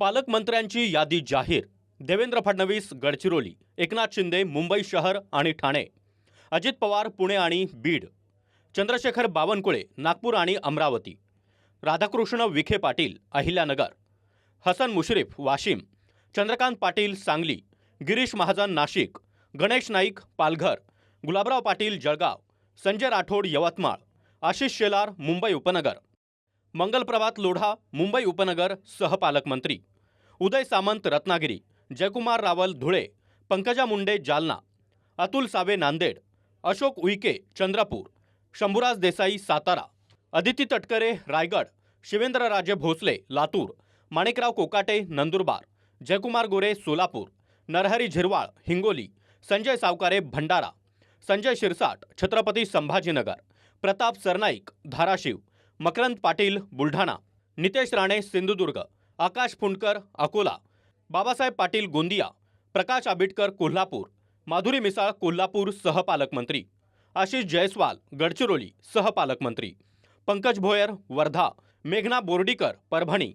पालकमंत्र्यांची यादी जाहीर। देवेंद्र फडणवीस गडचिरोली, एकनाथ शिंदे मुंबई शहर आणि ठाणे, अजित पवार पुणे आणि बीड, चंद्रशेखर बावनकुळे नागपूर आणि अमरावती, राधाकृष्ण विखे पाटील अहिल्यानगर, हसन मुश्रीफ वाशिम, चंद्रकांत पाटील सांगली, गिरीश महाजन नाशिक, गणेश नाईक पालघर, गुलाबराव पाटील जळगाव, संजय राठोड यवतमाळ, आशिष शेलार मुंबई उपनगर, मंगलप्रभात लोढा मुंबई उपनगर सहपालकमंत्री, उदय सामंत रत्नागिरी, जयकुमार रावल धुळे, पंकजा मुंडे जालना, अतुल सावे नांदेड, अशोक उईके चंद्रपूर, शंभूराज देसाई सातारा, अदिती तटकरे रायगड, शिवेंद्रराजे भोसले लातूर, माणिकराव कोकाटे नंदुरबार, जयकुमार गोरे सोलापूर, नरहरी झिरवाळ हिंगोली, संजय सावकारे भंडारा, संजय शिरसाट छत्रपती संभाजीनगर, प्रताप सरनाईक धाराशिव, मकरंद पाटील बुलढाणा, नितेश राणे सिंधुदुर्ग, आकाश फुंडकर अकोला, बाबासाहेब पाटील गोंदिया, प्रकाश आबिटकर कोल्हापूर, माधुरी मिसाळ कोल्हापूर सहपालकमंत्री, आशिष जयस्वाल गडचिरोली सहपालकमंत्री, पंकज भोयर वर्धा, मेघना बोर्डीकर परभणी,